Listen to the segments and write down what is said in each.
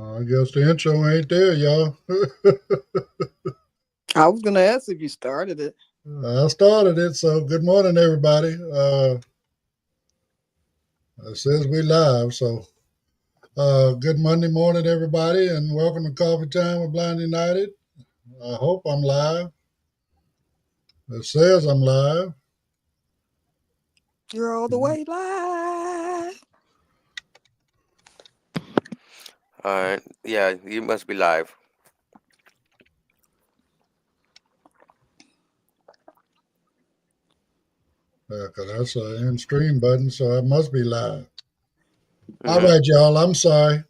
I guess the intro ain't there, y'all. I was gonna ask if you started it. I started it, so good morning, everybody. It says we live, so good Monday morning, everybody, and welcome to Coffee Time with Blind United. I hope I'm live. It says I'm live. You're all the way live. Yeah, you must be live. Yeah, 'cause that's an in stream button, so I must be live. All Mm-hmm. right, y'all. I'm sorry.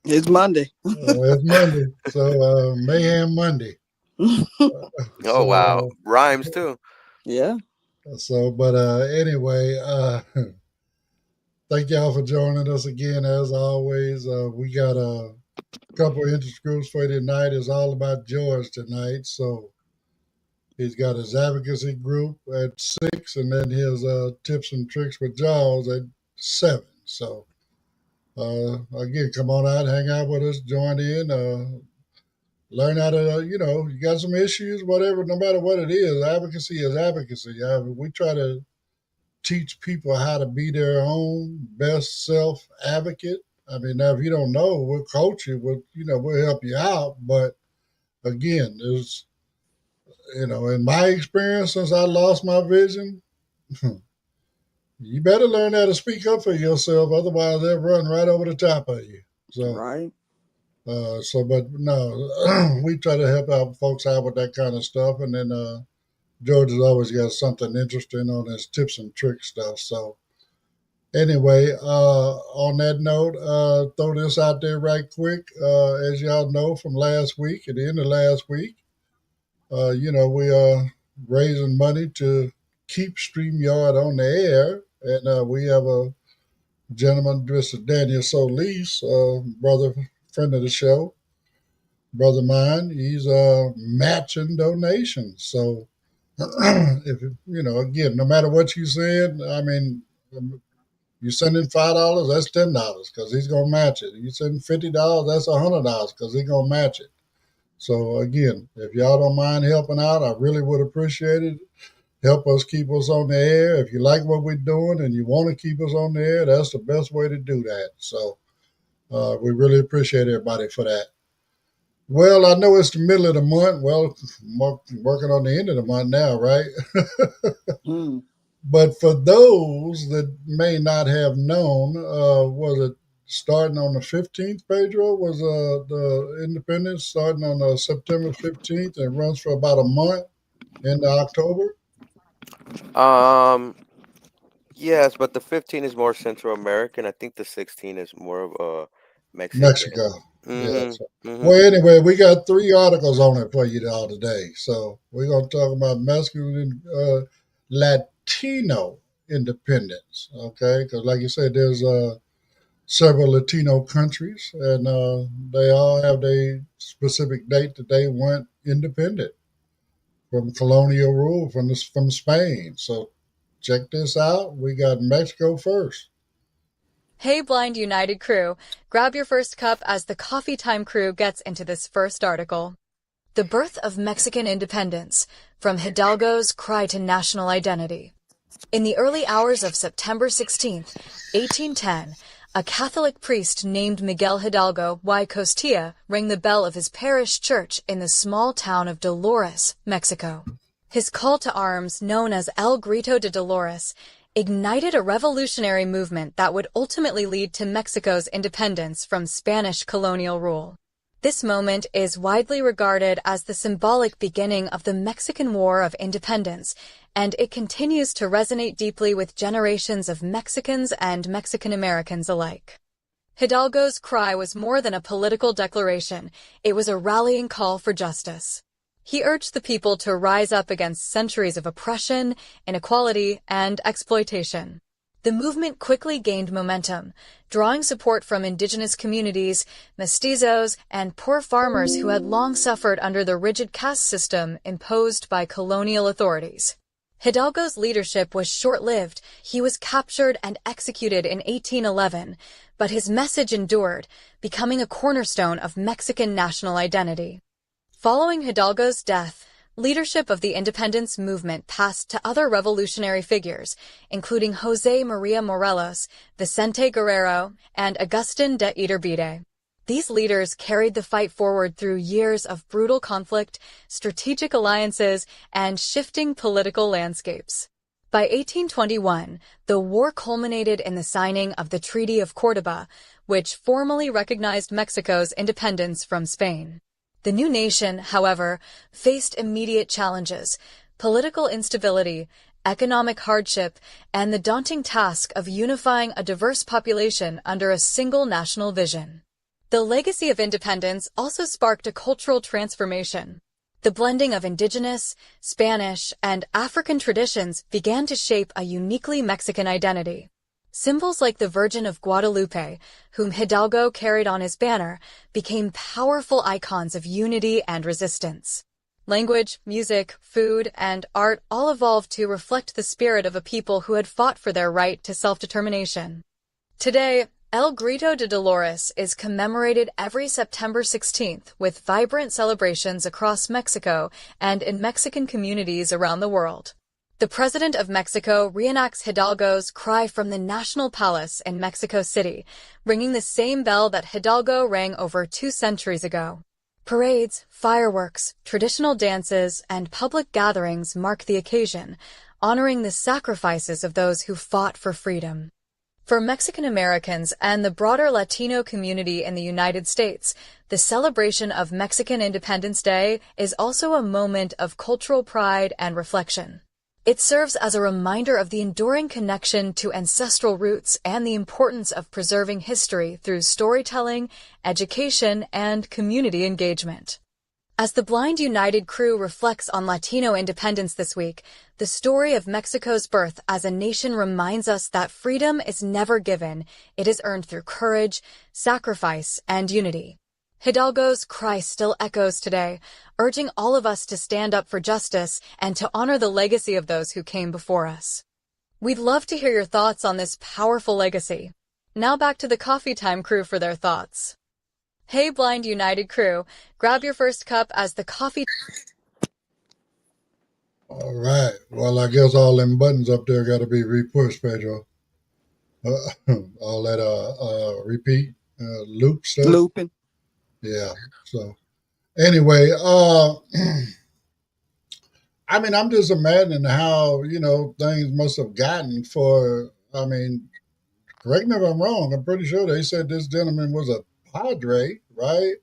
It's Monday. It's Monday, so Mayhem Monday. Oh wow, So, rhymes too. Yeah. but anyway, thank y'all for joining us again. As always, we got a couple of interest groups for tonight. It's all about George tonight. So he's got his advocacy group at 6, and then his tips and tricks with Jaws at 7. So again, come on out, hang out with us, join in, learn how to, you got some issues, whatever, no matter what it is advocacy. We try to teach people how to be their own best self advocate. I mean, now if you don't know, we'll coach you. We'll help you out. But again, there's, in my experience, since I lost my vision, you better learn how to speak up for yourself. Otherwise, they'll run right over the top of you. So, Right. but no, we try to help out folks out with that kind of stuff. And then George has always got something interesting on his tips and tricks stuff. So, anyway, on that note, throw this out there right quick. As y'all know from last week, at the end of last week, we are raising money to keep StreamYard on the air. And we have a gentleman, Mr. Daniel Solis, brother, friend of the show, brother mine. He's matching donations. So, if again, no matter what you said, I mean, you send in $5, that's $10 because he's gonna match it. You send $50, that's $100 because he's gonna match it. So again, if y'all don't mind helping out, I really would appreciate it. Help us keep us on the air. If you like what we're doing and you want to keep us on the air, that's the best way to do that. So we really appreciate everybody for that. Well, I know it's the middle of the month. Well, working on the end of the month now, right? Mm. But for those that may not have known, was it starting on the 15th, Pedro? Was the Independence starting on September 15th and runs for about a month into October? Um, yes, but the 15 is more Central American. I think the 16 is more of a Mexican. Mexico. Yeah. Mm-hmm. Mm-hmm. Well, anyway, we got 3 articles on it for you all today. So we're going to talk about Mexican Latino independence. Okay. Because, like you said, there's several Latino countries, and they all have their specific date that they went independent from colonial rule from Spain. So check this out. We got Mexico first. Hey Blind United crew, grab your first cup as the Coffee Time crew gets into this first article. The birth of Mexican independence, from Hidalgo's cry to national identity. In the early hours of September 16th, 1810, a Catholic priest named Miguel Hidalgo y Costilla rang the bell of his parish church in the small town of Dolores, Mexico. His call to arms, known as El Grito de Dolores, ignited a revolutionary movement that would ultimately lead to Mexico's independence from Spanish colonial rule. This moment is widely regarded as the symbolic beginning of the Mexican War of Independence, and it continues to resonate deeply with generations of Mexicans and Mexican Americans alike. Hidalgo's cry was more than a political declaration. It was a rallying call for justice. He urged the people to rise up against centuries of oppression, inequality, and exploitation. The movement quickly gained momentum, drawing support from indigenous communities, mestizos, and poor farmers who had long suffered under the rigid caste system imposed by colonial authorities. Hidalgo's leadership was short-lived. He was captured and executed in 1811, but his message endured, becoming a cornerstone of Mexican national identity. Following Hidalgo's death, leadership of the independence movement passed to other revolutionary figures, including José María Morelos, Vicente Guerrero, and Agustín de Iturbide. These leaders carried the fight forward through years of brutal conflict, strategic alliances, and shifting political landscapes. By 1821, the war culminated in the signing of the Treaty of Córdoba, which formally recognized Mexico's independence from Spain. The new nation, however, faced immediate challenges: political instability, economic hardship, and the daunting task of unifying a diverse population under a single national vision. The legacy of independence also sparked a cultural transformation. The blending of indigenous, Spanish, and African traditions began to shape a uniquely Mexican identity. Symbols like the Virgin of Guadalupe, whom Hidalgo carried on his banner, became powerful icons of unity and resistance. Language, music, food, and art all evolved to reflect the spirit of a people who had fought for their right to self-determination. Today, El Grito de Dolores is commemorated every September 16th with vibrant celebrations across Mexico and in Mexican communities around the world. The President of Mexico reenacts Hidalgo's cry from the National Palace in Mexico City, ringing the same bell that Hidalgo rang over 2 centuries ago. Parades, fireworks, traditional dances, and public gatherings mark the occasion, honoring the sacrifices of those who fought for freedom. For Mexican Americans and the broader Latino community in the United States, the celebration of Mexican Independence Day is also a moment of cultural pride and reflection. It serves as a reminder of the enduring connection to ancestral roots and the importance of preserving history through storytelling, education, and community engagement. As the Blind United crew reflects on Latino independence this week, the story of Mexico's birth as a nation reminds us that freedom is never given. It is earned through courage, sacrifice, and unity. Hidalgo's cry still echoes today, urging all of us to stand up for justice and to honor the legacy of those who came before us. We'd love to hear your thoughts on this powerful legacy. Now back to the Coffee Time crew for their thoughts. Hey Blind United crew, grab your first cup as the coffee... All right. Well, I guess all them buttons up there got to be repushed, Pedro. All that repeat loop stuff. Looping. Yeah. So anyway, I mean, I'm just imagining how things must have gotten for. I mean, correct me if I'm wrong. I'm pretty sure they said this gentleman was a padre, right?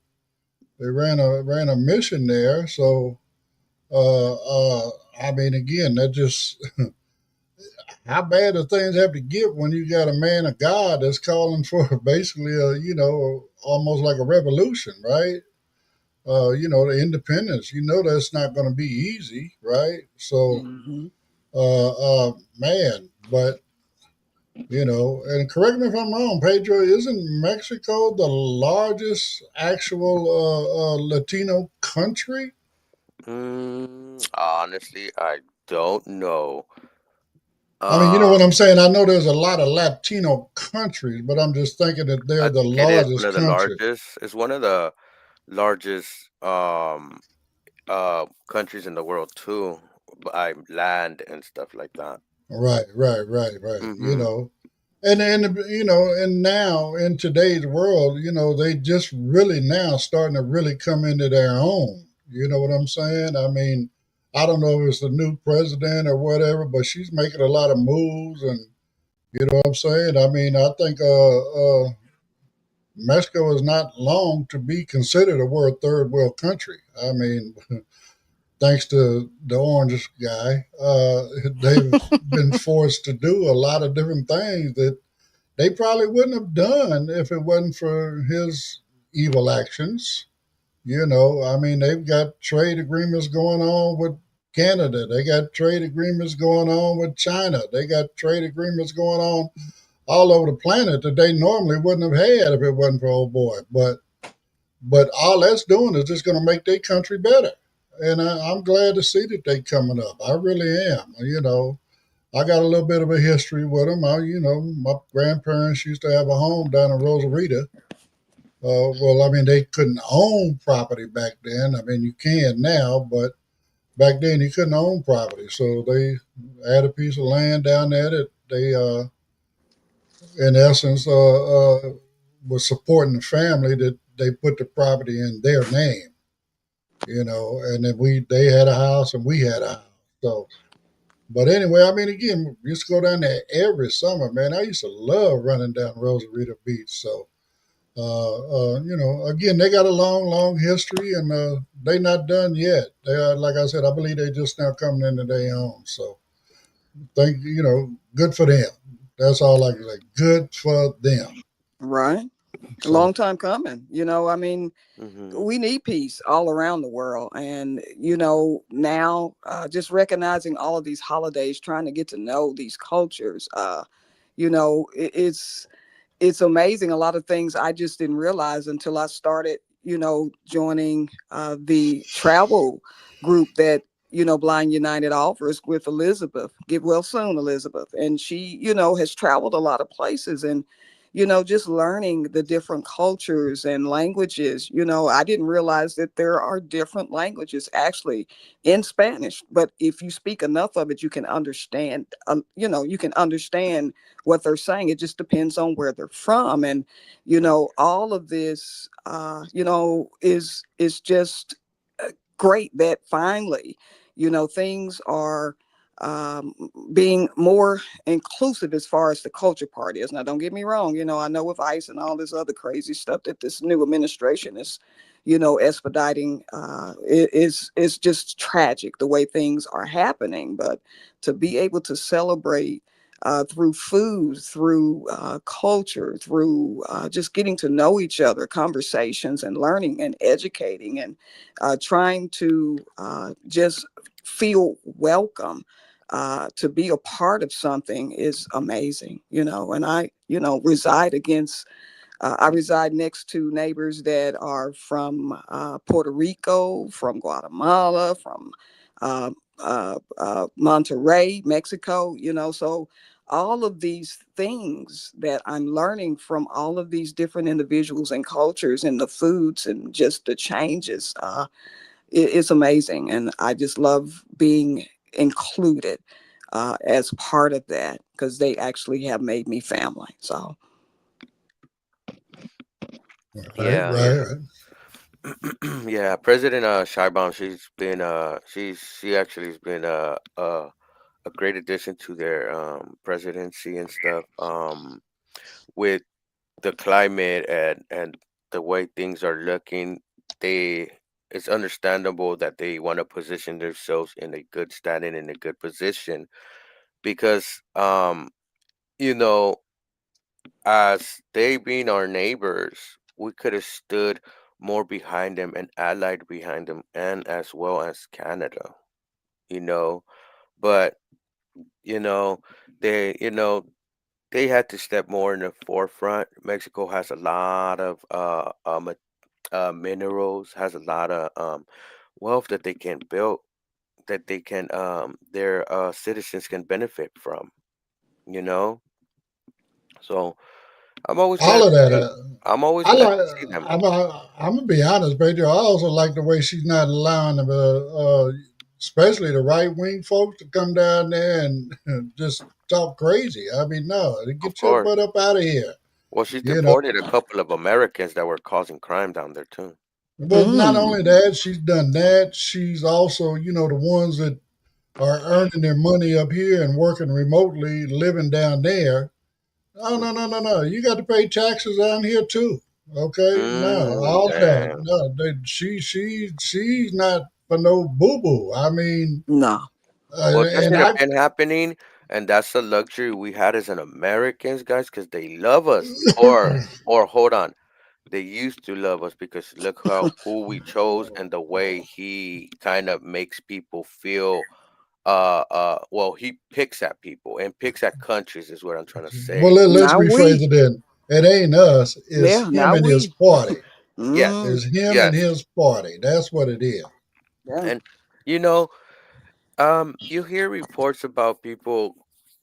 They ran a mission there, so I mean, again, that just how bad do things have to get when you got a man of God that's calling for basically almost like a revolution, right? The independence. That's not going to be easy, right? So, man, but and correct me if I'm wrong, Pedro, isn't Mexico the largest actual Latino country? Honestly, I don't know. I mean, you know what I'm saying? I know there's a lot of Latino countries, but I'm just thinking that they're I the think it is one largest of the country. largest. It's one of the largest countries in the world too, by land and stuff like that. Right. Mm-hmm. And now in today's world, they just really now starting to really come into their own. You know what I'm saying? I mean, I don't know if it's the new president or whatever, but she's making a lot of moves, and you know what I'm saying. I mean, I think Mexico is not long to be considered a world third world country. I mean, thanks to the orange guy, they've been forced to do a lot of different things that they probably wouldn't have done if it wasn't for his evil actions. I mean, they've got trade agreements going on with Canada. They got trade agreements going on with China. They got trade agreements going on all over the planet that they normally wouldn't have had if it wasn't for old boy. But all that's doing is just going to make their country better. and I'm glad to see that they coming up. I really am. I got a little bit of a history with them. My grandparents used to have a home down in Rosarita. Well, I mean, they couldn't own property back then. I mean, you can now, but back then you couldn't own property. So they had a piece of land down there that they, in essence, was supporting the family that they put the property in their name. And then they had a house and we had a house. So, but anyway, I mean, again, we used to go down there every summer, man. I used to love running down Rosarita Beach. So, again, they got a long, long history, and they not done yet. They are, like I said, I believe they just now coming into their own. So, good for them. That's all I can say. Good for them. Right. A So, long time coming. I mean, Hmm. we need peace all around the world. And, now just recognizing all of these holidays, trying to get to know these cultures, it's amazing. A lot of things I just didn't realize until I started, joining the travel group that, Blind United offers with Elizabeth. Get well soon, Elizabeth. And she, has traveled a lot of places, and, just learning the different cultures and languages. I didn't realize that there are different languages actually in Spanish, but if you speak enough of it, you can understand, you can understand what they're saying. It just depends on where they're from. And all of this is just great that finally things are um, being more inclusive as far as the culture part is. Now, don't get me wrong, I know with ICE and all this other crazy stuff that this new administration is expediting, is just tragic the way things are happening. But to be able to celebrate through food, through culture, through just getting to know each other, conversations and learning and educating, and trying to just feel welcome, to be a part of something is amazing. And I reside next to neighbors that are from Puerto Rico, from Guatemala, from Monterrey, Mexico, so all of these things that I'm learning from all of these different individuals and cultures and the foods and just the changes, it's amazing. And I just love being included as part of that, because they actually have made me family. So, right, Yeah, right, yeah. right. Yeah, President Sheinbaum, she actually has been a great addition to their presidency and stuff. With the climate and the way things are looking, they it's understandable that they want to position themselves in a good standing, in a good position, because you know, as they being our neighbors, we could have stood more behind them and allied behind them, and as well as Canada, you know. But you know, they you know they had to step more in the forefront. Mexico has a lot of minerals, has a lot of wealth that they can build, that they can their citizens can benefit from. You know, so I'm always glad All of to that. see. I'm always I glad like. to see them. I'm gonna be honest, Pedro. I also like the way she's not allowing them, especially the right wing folks, to come down there and just talk crazy. I mean, no, Of get your course. butt up out of here. Well, she's You know. deported a couple of Americans that were causing crime down there too. Well, not mm, only that, she's done that. She's also, the ones that are earning their money up here and working remotely, living down there. Oh, no, no, no, no. You got to pay taxes down here too. Okay, no, all that. Damn. No, she's not for no boo boo. I mean, no. Well, that and should have I been happening, and that's the luxury we had as an Americans, guys, because they love us. Or hold on, they used to love us because look how who we chose and the way he kind of makes people feel. Well, he picks at people and picks at countries, is what I'm trying to well say. let's Now rephrase we, it. Then it ain't us. It's yeah, him now and his we. party. Yes, Mm, It's him and yes. his party. That's what it is. Yeah. And you know, you hear reports about people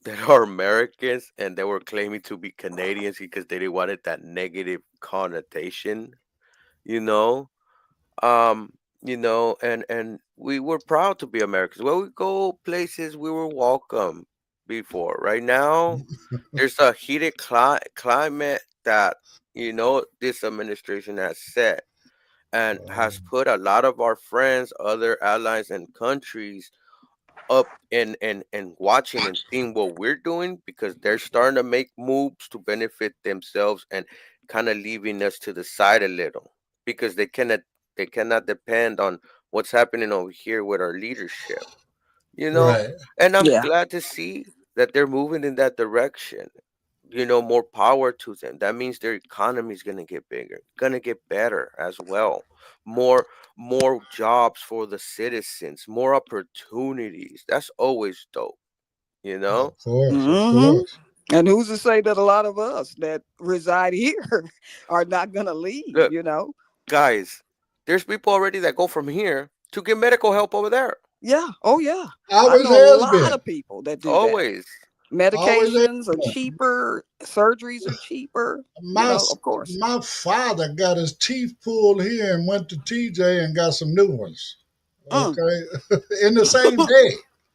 that are Americans and they were claiming to be Canadians because they didn't wanted that negative connotation, you know. Um, and we were proud to be Americans. When we go places, we were welcome before. Right now, there's a heated climate that this administration has set and has Um, put a lot of our friends, other allies, and countries up and watching and seeing what we're doing because they're starting to make moves to benefit themselves and kind of leaving us to the side a little because they cannot depend on what's happening over here with our leadership, you know right. and I'm Yeah. glad to see that they're moving in that direction. More power to them. That means their economy is going to get bigger, going to get better as well. More more jobs for the citizens, more opportunities. That's always dope, you know Of course, of Hmm. course. And who's to say that a lot of us that reside here are not going to leave, Look, you know? guys, there's people already that go from here to get medical help over there. Yeah. Oh, yeah. I Always know a has lot been. of people that do that. Always. Always has Medications are been. cheaper, surgeries are cheaper, My of course. my father got his teeth pulled here and went to TJ and got some new ones. Mm, Okay, in the same day.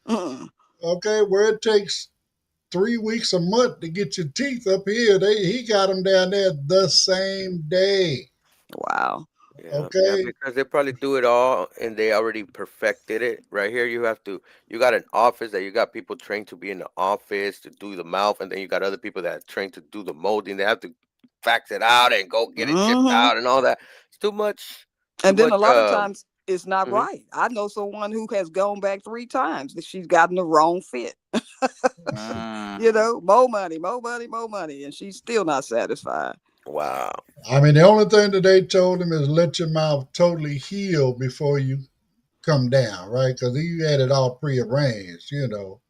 mm. Okay, where it takes 3 weeks a month to get your teeth up here, he got them down there the same day. Wow. Yeah, yeah, Okay, because they probably do it all and they already perfected it. Right here, you got an office that you got people trained to be in the office to do the mouth, and then you got other people that are trained to do the molding. They have to fax it out and go get it shipped Hmm. out and all that. It's too much, too And then much. a lot of times it's not Mhm. right. I know someone who has gone back 3 times that she's gotten the wrong fit. Mm, More money, more money, more money, and she's still not satisfied. wow. I mean the only thing that they told him is let your mouth totally heal before you come down, right? Because he had it all prearranged, you know.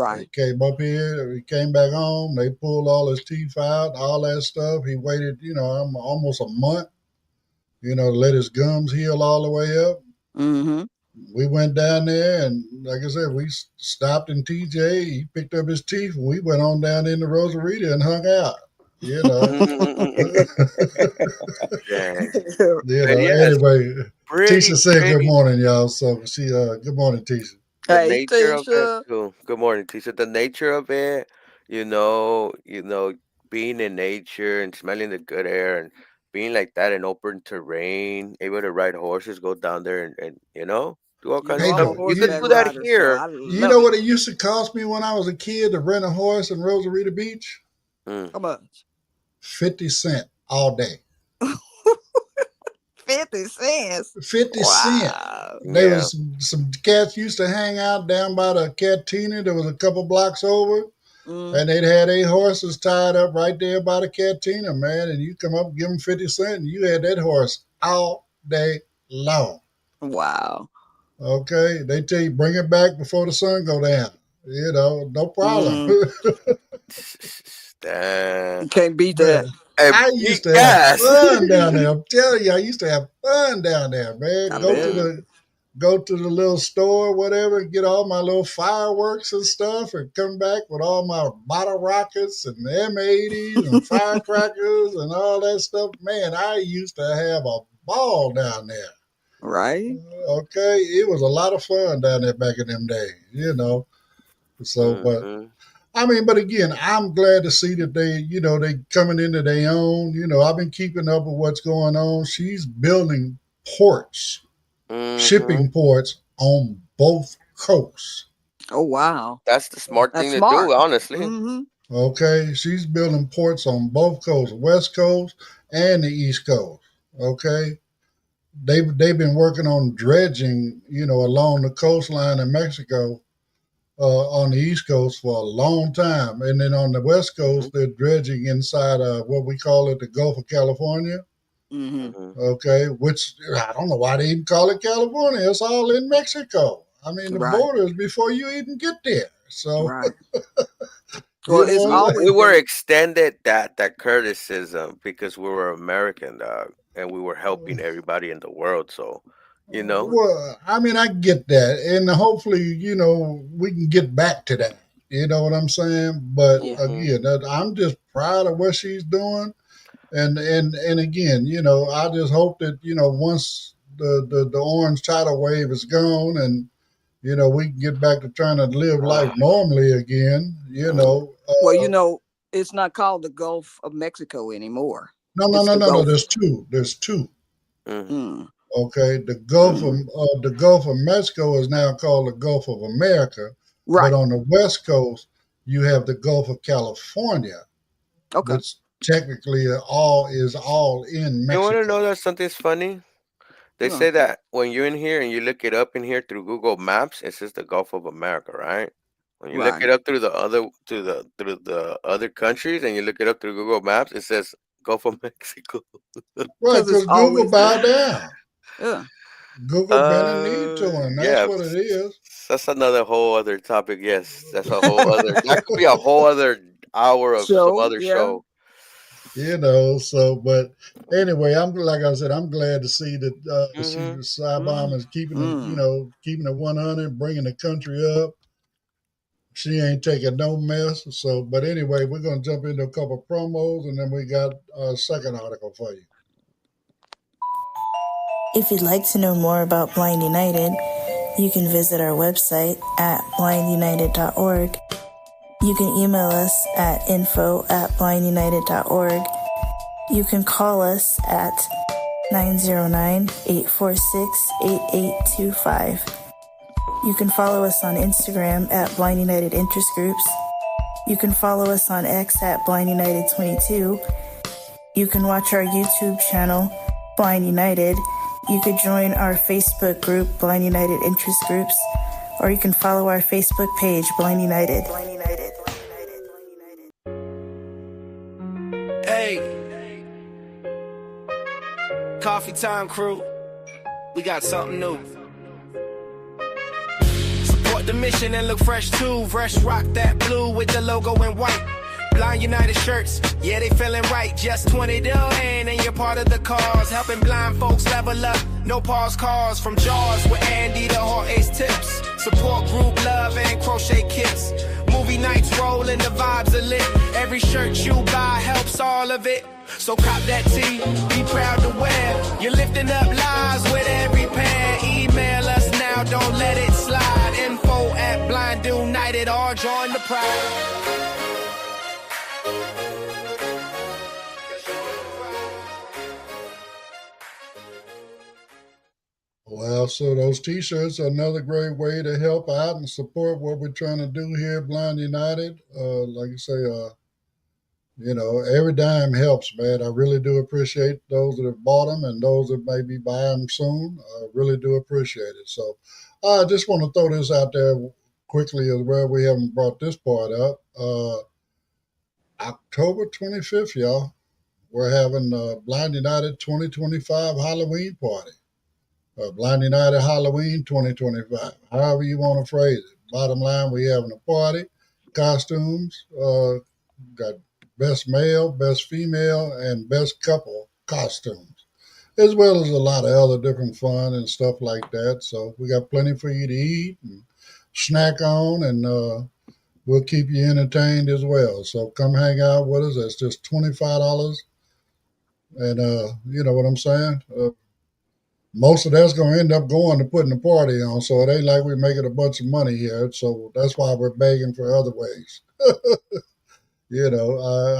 He Right. came up here, he came back home, they pulled all his teeth out, all that stuff. He waited, almost a month, to let his gums heal all the way up. Mm-hmm. We went down there, and like I said, we stopped in TJ. He picked up his teeth, and we went on down into Rosarita and hung out, you know. Mm, dang. And yes, Anyway, Tisha pretty, said good pretty. morning, y'all. So good morning, Tisha. The Hey, nature of it Tisha. too. Good morning, teacher. The nature of it, being in nature and smelling the good air and being like that in open terrain, able to ride horses, go down there and do all You kinds know of Hey, I'm stuff. a though, You could horseback do that rider, so here. I you love know it. what it used to cost me when I was a kid to rent a horse in Rosarita Beach? Mm. How much? 50 cent all day. 50 cents. 50 cent. Wow. There Yeah. was some cats used to hang out down by the cantina. There was a couple blocks over, Mm, and they'd had their horses tied up right there by the cantina, man. And you come up, give them 50 cent, and you had that horse all day long. wow. Okay, they tell you bring it back before the sun go down. No problem. Mm, Damn. you can't beat that. Man, Hey, I beat used to have gas. fun down there. I'm telling you, I used to have fun down there, man. I Go to bet. Mm. the go to the little store, whatever, get all my little fireworks and stuff, and come back with all my bottle rockets and M80s and firecrackers and all that stuff. Man, I used to have a ball down there. Right? Okay, it was a lot of fun down there back in them days. So, but Mhm. I mean, but again, I'm glad to see that they coming into their own. I've been keeping up with what's going on. She's building ports, Mhm. shipping ports on both coasts. Oh, wow. That's the smart That's thing to do, smart. honestly. Mm-hmm. Okay, she's building ports on both coasts, West Coast and the East Coast. Okay, they've been working on dredging, along the coastline in Mexico, on the East Coast for a long time, and then on the West Mhm. Coast they're dredging inside of what we call it the Gulf of California. Mm-hmm. Mhm. Okay, which I don't know why they even call it California. It's all in Mexico. I mean, the Right. border is before you even get there. So Right. Well, you it's We know, we always were been. extended that criticism because we were American, dog, and we were helping everybody in the world. So, You know. Well, I mean, I get that, and hopefully, we can get back to that. You know what I'm saying? But Yeah. Hmm. again, I'm just proud of what she's doing, and again, I just hope that once the orange tidal wave is gone, and we can get back to trying to live life normally again. Well, it's not called the Gulf of Mexico anymore. No, no, It's no, the no, no. Gulf. There's two. There's two. Hmm. Mm, Okay, mm. The Gulf of Mexico is now called the Gulf of America, but Right. on the West Coast you have the Gulf of California, Okay. which technically all in You want to Mexico. know that something's funny? They Yeah. say that when you're in here and you look it up in here through Google Maps, it says the Gulf of America, right? When you look Right. it up through the other countries and you look it up through Google Maps, it says Gulf of Mexico. Right, Because it's because Google always bowed been. down. Yeah. Google bent a knee to him. That's Yeah, what it is. that's another whole other topic. Yes, that's a whole other. That could be a whole other hour of some So, other yeah. show. But anyway, I'm like I said, I'm glad to see that Mm-hmm. Saibam Mm, is keeping it, mm. keeping it 100, bringing the country up. She ain't taking no mess. So, but anyway, we're gonna jump into a couple of promos, and then we got a second article for you. If you'd like to know more about Blind United, you can visit our website at blindunited.org. You can email us at info@blindunited.org. You can call us at 909-846-8825. You can follow us on Instagram at Blind United Interest Groups. You can follow us on X at Blind United 22. You can watch our YouTube channel, Blind United. You could join our Facebook group, Blind United Interest Groups, or you can follow our Facebook page, Blind United. Hey, coffee time crew, we got something new. Support the mission and look fresh too. Fresh rock that blue with the logo in white. Blind United shirts, yeah, they feeling right. Just 20 to hand and you're part of the cause. Helping blind folks level up, no pause cars. From Jaws with Andy to Hard Ace Tips. Support group love and crochet kits. Movie nights rolling, the vibes are lit. Every shirt you buy helps all of it. So cop that tee, be proud to wear. You're lifting up lives with every pair. Email us now, don't let it slide. Info@Blind United or join the pride. Well, so those T-shirts are another great way to help out and support what we're trying to do here at Blind United. Like I say, every dime helps, man. I really do appreciate those that have bought them and those that may be buying them soon. I really do appreciate it. So I just want to throw this out there quickly as well. We haven't brought this part up. October 25th, y'all, we're having Blind United 2025 Halloween party. Blind United Halloween 2025, however you want to phrase it. Bottom line, we having a party, costumes, got best male, best female, and best couple costumes, as well as a lot of other different fun and stuff like that. So we got plenty for you to eat and snack on, and we'll keep you entertained as well. So come hang out with us. It's just $25, and you know what I'm saying. Most of that's going to end up going to putting the party on. So it ain't like we're making a bunch of money here. So that's why we're begging for other ways. I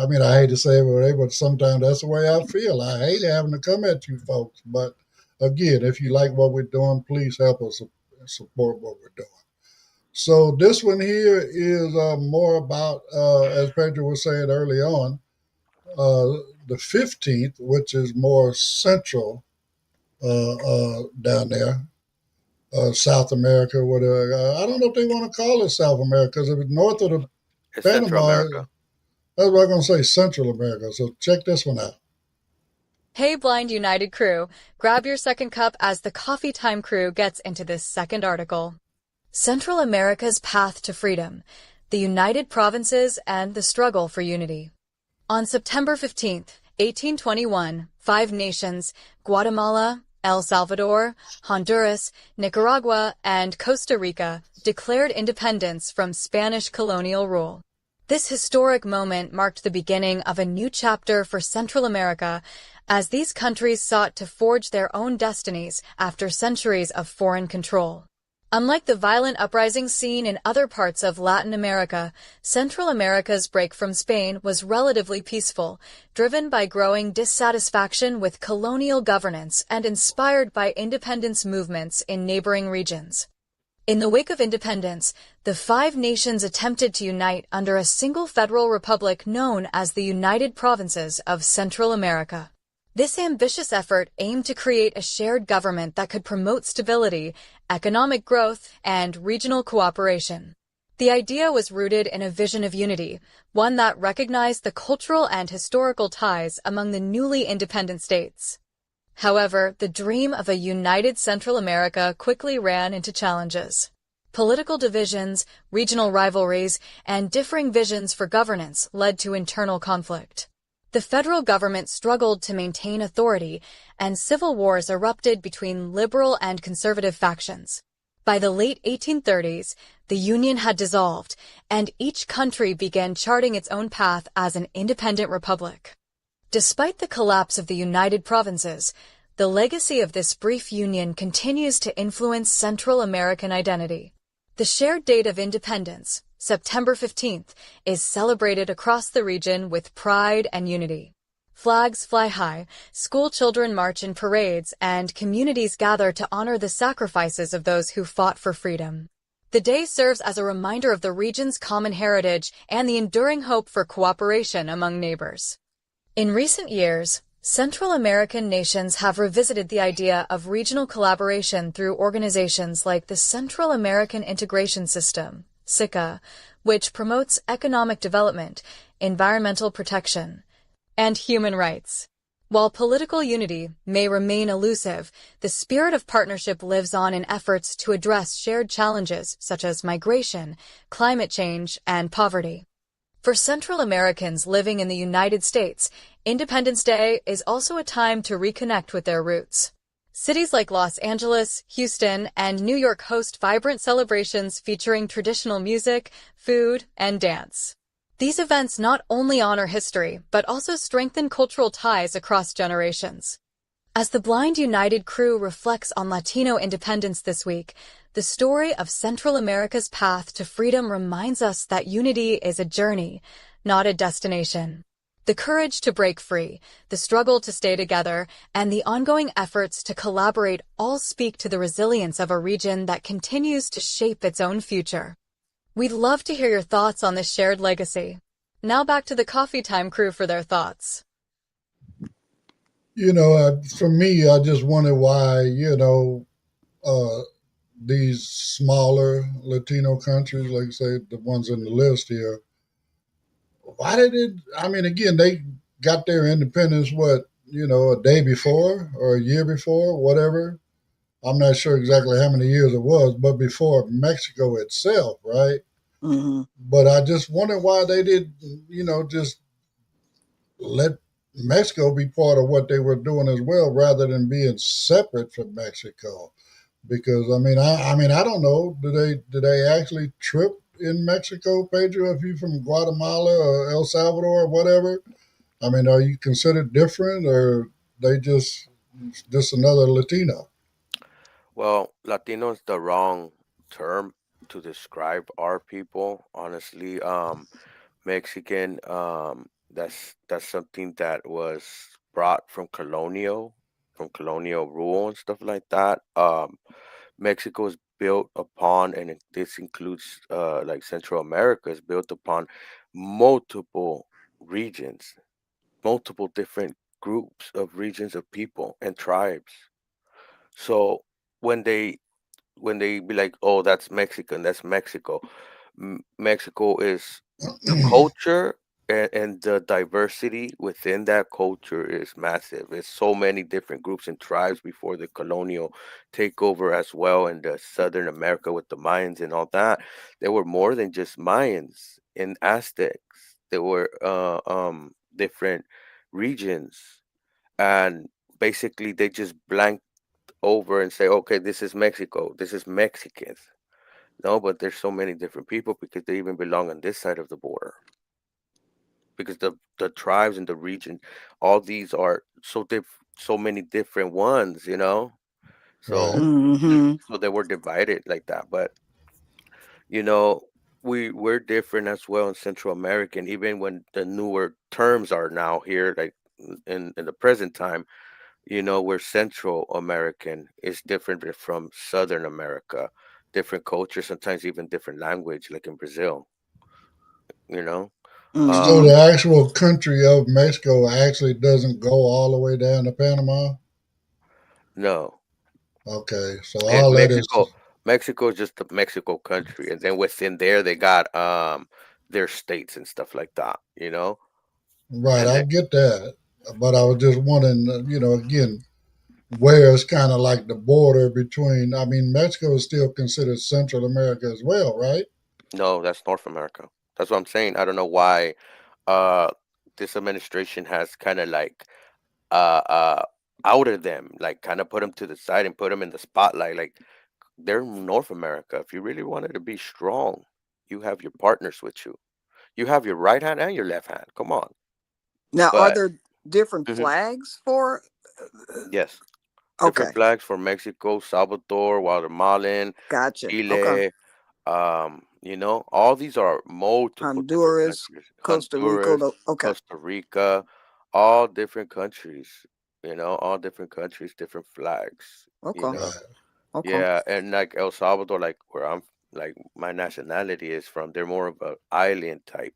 mean, I hate to say it, but sometimes that's the way I feel. I hate having to come at you folks. But again, if you like what we're doing, please help us support what we're doing. So this one here is more about, as Pedro was saying early on, the 15th, which is more central down there, South America. I don't know if they want to call it South America because if it's north of the It's Central Panama, America. that's what I'm going to say, Central America. So check this one out. Hey, Blind United crew, grab your second cup as the Coffee Time crew gets into this second article. Central America's Path to Freedom, the United Provinces and the Struggle for Unity. On September 15th, 1821, 5 nations, Guatemala, El Salvador, Honduras, Nicaragua, and Costa Rica declared independence from Spanish colonial rule. This historic moment marked the beginning of a new chapter for Central America as these countries sought to forge their own destinies after centuries of foreign control. Unlike the violent uprisings seen in other parts of Latin America, Central America's break from Spain was relatively peaceful, driven by growing dissatisfaction with colonial governance and inspired by independence movements in neighboring regions. In the wake of independence, the five nations attempted to unite under a single federal republic known as the United Provinces of Central America. This ambitious effort aimed to create a shared government that could promote stability, economic growth, and regional cooperation. The idea was rooted in a vision of unity, one that recognized the cultural and historical ties among the newly independent states. However, the dream of a united Central America quickly ran into challenges. Political divisions, regional rivalries, and differing visions for governance led to internal conflict. The federal government struggled to maintain authority, and civil wars erupted between liberal and conservative factions. By the late 1830s, the Union had dissolved, and each country began charting its own path as an independent republic. Despite the collapse of the United Provinces, the legacy of this brief union continues to influence Central American identity. The shared date of independence, September 15th, is celebrated across the region with pride and unity. Flags fly high, school children march in parades, and communities gather to honor the sacrifices of those who fought for freedom. The day serves as a reminder of the region's common heritage and the enduring hope for cooperation among neighbors. In recent years, Central American nations have revisited the idea of regional collaboration through organizations like the Central American Integration System, SICA, which promotes economic development, environmental protection, and human rights. While political unity may remain elusive, the spirit of partnership lives on in efforts to address shared challenges such as migration, climate change, and poverty. For Central Americans living in the United States, Independence Day is also a time to reconnect with their roots. Cities like Los Angeles, Houston, and New York host vibrant celebrations featuring traditional music, food, and dance. These events not only honor history, but also strengthen cultural ties across generations. As the Blind United crew reflects on Latino independence this week, the story of Central America's path to freedom reminds us that unity is a journey, not a destination. The courage to break free, the struggle to stay together, and the ongoing efforts to collaborate all speak to the resilience of a region that continues to shape its own future. We'd love to hear your thoughts on this shared legacy. Now back to the Coffee Time crew for their thoughts. For me, I just wonder why, uh, these smaller Latino countries, like say the ones in the list here, why did it? I mean, again, they got their independence, a day before or a year before, whatever. I'm not sure exactly how many years it was, but before Mexico itself, right? Mm-hmm. But I just wonder why they did, just let Mexico be part of what they were doing as well, rather than being separate from Mexico. Because I don't know. Do they actually trip in Mexico, Pedro? If you're from Guatemala or El Salvador or whatever, I mean, are you considered different, or they just another Latino? Well, Latino is the wrong term to describe our people. Honestly, Mexican, that's something that was brought from colonial rule and stuff like that. Mexico is built upon, and this includes like Central America, is built upon multiple regions, multiple different groups of regions of people and tribes. So when they be like, "Oh, that's Mexican, that's Mexico," Mexico is the culture and the diversity within that culture is massive. It's so many different groups and tribes before the colonial takeover as well in the Southern America with the Mayans and all that. There were more than just Mayans and Aztecs. There were different regions, and basically they just over and say, okay, this is Mexico, this is Mexicans. No, but there's so many different people because they even belong on this side of the border. Because the tribes in the region, all these are so many different ones, you know. So Right. Mm-hmm. so they were divided like that. But you know, we're different as well in Central America, and even when the newer terms are now here, like in the present time, you know, we're Central American is different from Southern America, different culture, sometimes even different language, like in Brazil, you know. So Mm-hmm. the actual country of Mexico actually doesn't go all the way down to Panama. No, Okay, so and all that is Mexico is just the Mexico country, and then within there they got their states and stuff like that, you know. right. And I then get that, but I was just wondering, again, where it's kind of like the border between. I mean, Mexico is still considered Central America as well, right? no, that's North America. That's what I'm saying. I don't know why uh this administration has kind of like uh uh outed them, like kind of put them to the side and put them in the spotlight. Like they're North America. If you really wanted to be strong, you have your partners with you. You have your right hand and your left hand. Come on. Now, are But there different mhm, flags for? yes, different Okay, flags for Mexico, Salvador, Guatemalan, gotcha. Okay, Chile. You know, all these are multiple different Honduras, countries. Costa Rica. Honduras, Okay, Costa Rica, all different countries. You know, all different countries, different flags. You okay, know, Right. okay. yeah, and like El Salvador, like where I'm, like my nationality is from, they're more of a island type.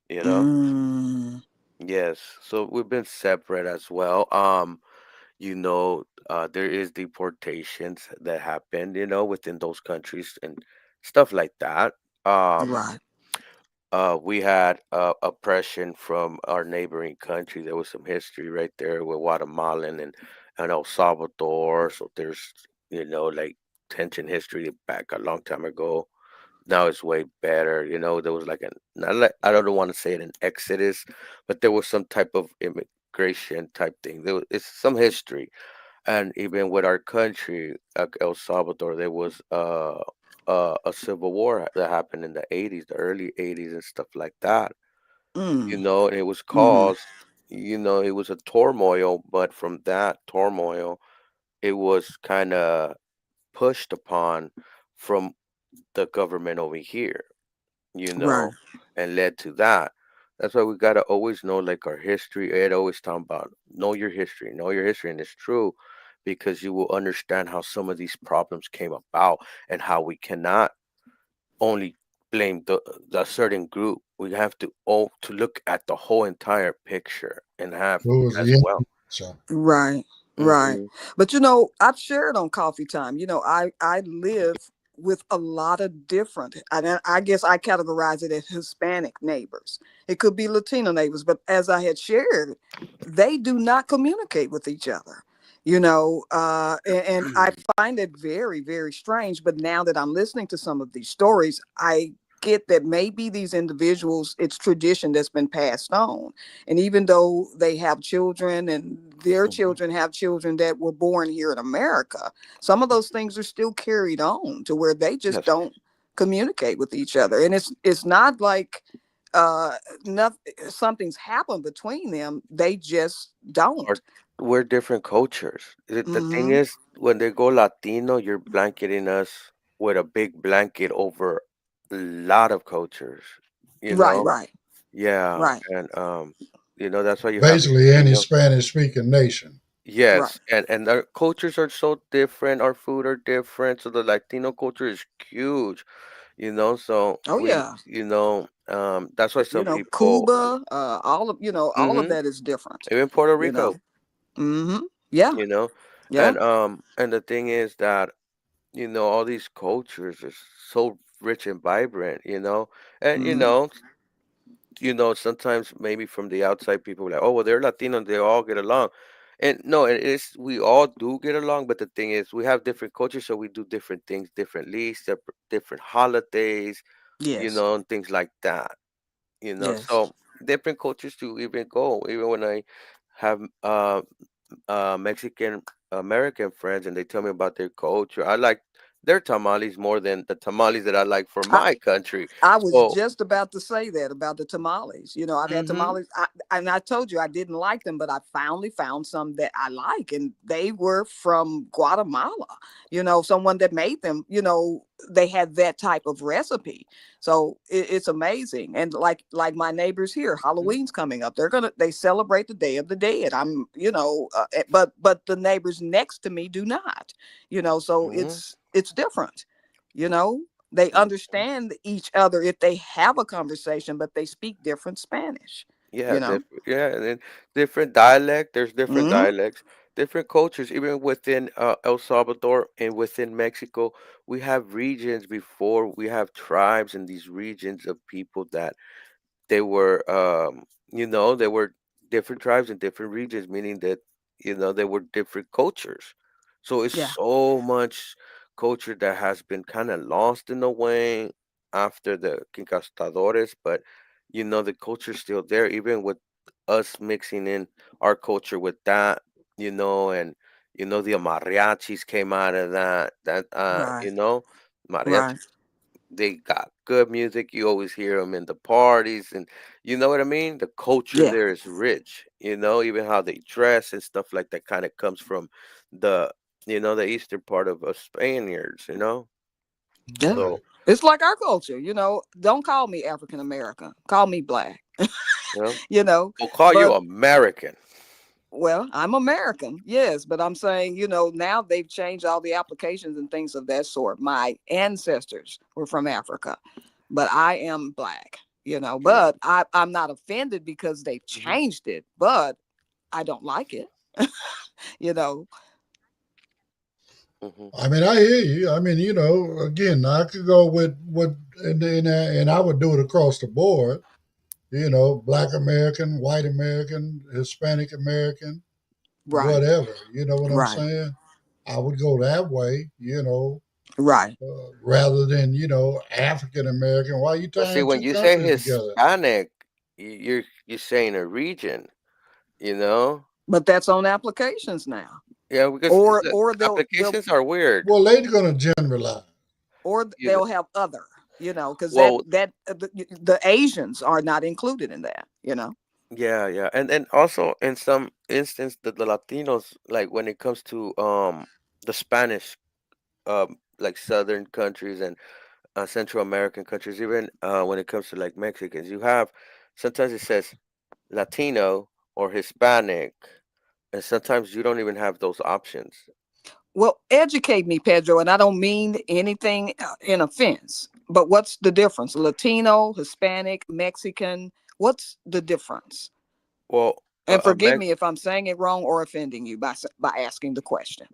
You know, Mm, yes. So we've been separate as well. You know, there is deportations that happen, you know, within those countries and stuff like that. Um, right. we had oppression from our neighboring country. There was some history right there with Guatemalan and El Salvador. So there's, you know, like tension history back a long time ago. Now it's way better. You know, there was like not like, I don't want to say it an exodus, but there was some type of immigration type thing. It's some history, and even with our country, like El Salvador, there was a civil war that happened in the 80s, the early 80s, and stuff like that. You Mm, know, and it was mm, caused, you know, it was a turmoil, but from that turmoil, it was kind of pushed upon from the government over here, you right. know, and led to that. That's why we gotta always know like our history. Ed always talking about know your history, and it's true because you will understand how some of these problems came about and how we cannot only blame the certain group. We have to all to look at the whole entire picture and have Who was as the well. so Right, right. Hmm. But I've shared on Coffee Time. I live with a lot of different, and I guess I categorize it as Hispanic neighbors. It could be Latino neighbors, but as I had shared, they do not communicate with each other. And I find it very, very strange. But now that I'm listening to some of these stories, I get that maybe these individuals, it's tradition that's been passed on, and even though they have children and their Hmm. children have children that were born here in America, some of those things are still carried on to where they just Yes. don't communicate with each other. And it's not like uh nothing, something's happened between them. They just don't. Or we're different cultures. The thing Mm-hmm. is, when they go Latino, you're blanketing us with a big blanket over a lot of cultures, you Right, know? right, Yeah, right, and you know, that's why you have basically any Latino. Spanish speaking nation. right. Yes, and our cultures are so different, our food are different, so the Latino culture is huge, you know, so Oh yeah. that's why some people, Cuba, all of mm-hmm, that is different, even Puerto you know. Rico, Mm-hmm. Yeah, you know, yeah. and the thing is that, you know, all these cultures are so rich and vibrant, you know, and Mm-hmm. sometimes maybe from the outside people are like, oh, well, they're Latino, they all get along, and no, it is we all do get along, but the thing is, we have different cultures, so we do different things differently, different holidays, Yes, and things like that, yes. so different cultures to even go, even when I have Mexican American friends, and they tell me about their culture. I like their tamales more than the tamales that I like for I, my country. I was So, just about to say that about the tamales. You know, I've had hmm tamales, and I told you I didn't like them, but I finally found some that I like, and they were from Guatemala. You know, someone that made them. You know, they had that type of recipe, so it's amazing. And like my neighbors here, Halloween's coming up. They celebrate the Day of the Dead. But the neighbors next to me do not. You know, so hmm it's different. You know, they understand each other if they have a conversation, but they speak different Spanish, yeah, you know? and then different dialect. There's different Hmm. dialects, different cultures, even within El Salvador and within Mexico. We have regions before we have tribes in these regions of people that they were they were different tribes in different regions, meaning that they were different cultures. So it's Yeah, so much culture that has been kind of lost in a way after the conquistadores, but the culture's still there, even with us mixing in our culture with that, and the mariachis came out of that right, mariachi, right. they got good music. You always hear them in the parties, and you know what I mean. The culture Yeah, there is rich. Even how they dress and stuff like that kind of comes from the the eastern part of us Spaniards. yeah. So Right. It's like our culture, you know. Don't call me African American. Call me black, you know, you know. we'll call you But American. well, I'm American, yes, but I'm saying, you know, now they've changed all the applications and things of that sort. My ancestors were from Africa, but I am black, you know. Yeah. But I'm not offended because they've hmm changed it, but I don't like it, you know. hmm I mean, I hear you. I mean, again, I could go with and I would do it across the board. Black American, white American, Hispanic American, Right, whatever. You know what I'm right, saying? I would go that way. right. Rather than African American. Why are you But see, tying when two you say countries together? Hispanic, you're saying a region. You know. But that's on applications now, Yeah, because or the or they'll applications are weird. Well, they're going to generalize. You know, they'll have other, you know, because well, the Asians are not included in that, you know. yeah, yeah, and also in some instance, the Latinos, like when it comes to the Spanish, like southern countries and Central American countries, even when it comes to like Mexicans, you have sometimes it says Latino or Hispanic, and sometimes you don't even have those options. Well, educate me, Pedro, and I don't mean anything in offense, but what's the difference? Latino, Hispanic, Mexican, what's the difference? Well, And forgive me if I'm saying it wrong or offending you by asking the question.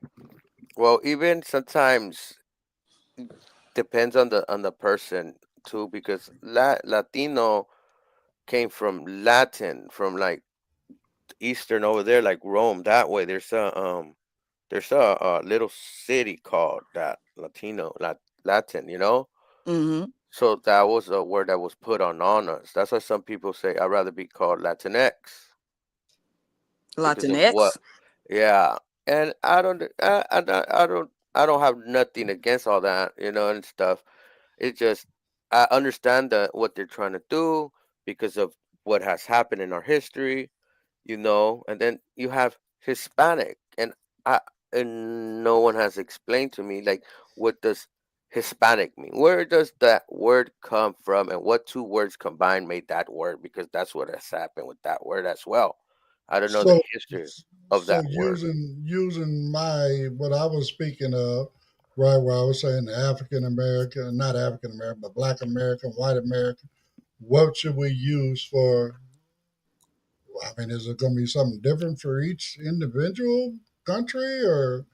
even sometimes depends on the person too, because Latino came from Latin, from like Eastern over there, like Rome. That way, there's a little city called that Latin. Hmm. So that was a word that was put on us. That's why some people say I'd rather be called Latinx because of what. Latinx. Yeah, and I don't have nothing against all that, and stuff. It just I understand that what they're trying to do because of what has happened in our history, and then you have Hispanic, I and no one has explained to me like what does Hispanic mean? Where does that word come from, and what two words combined made that word? Because that's what has happened with that word as well. I don't know the So, history of so that word. using my what I was speaking of, right where I was saying the African American, not African American, but Black American, White American. What should we use for? I mean, is it going to be something different for each individual country, or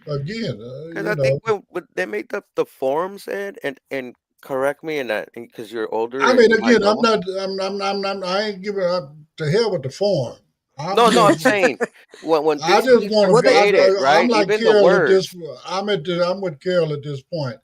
again, Because I think when they made the forms, and correct me, and that because you're older I and mean, you might again, know. I ain't giving up to hell with the form. I'm No, no, I'm just, saying when I these just things were want What to. they created, I'm right? like Even the Carol at this. words. I'm with Carol at this point.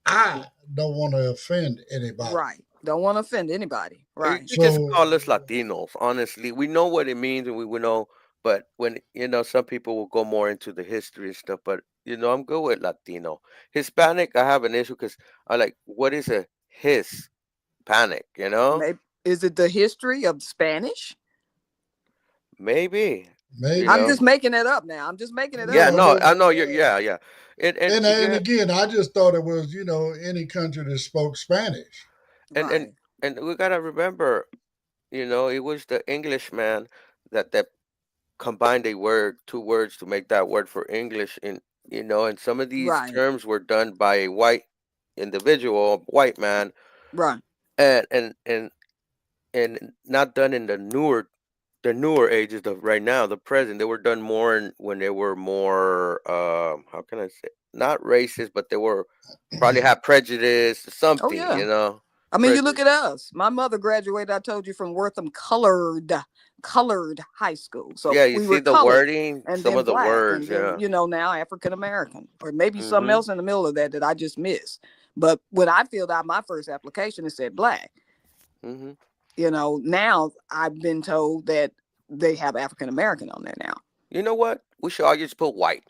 I don't want to offend anybody. right? Don't want to offend anybody, You right? you just So, call us Latinos. Honestly, we know what it means, and we know But when some people will go more into the history and stuff. But I'm good with Latino. Hispanic, I have an issue because I like what is a Hispanic? Maybe, is it the history of Spanish? Maybe. I'm Maybe. just making it up now. I'm just making it Yeah, up. No, no, but I know you're. Yeah, yeah. and again, I just thought it was any country that spoke Spanish. and and Right. and we gotta remember, it was the Englishman that combined two words to make that word for English. And some of these Right. terms were done by a white individual, white man, Right. and not done in the newer ages of right now, the present. They were done more when they were more, how can I say, not racist, but they were probably had prejudice, Oh something, yeah. I mean, you look prejudice. at us. My mother graduated, I told you, from Wortham colored high school. So Yeah, you we see were the colored, wording, and some then of the black, words, and then yeah. now African American, or maybe something Mhm. else in the middle of that I just missed. But when I filled out my first application, it said black. Mhm. Now I've been told that they have African American on there now. You know what? We should all just put white.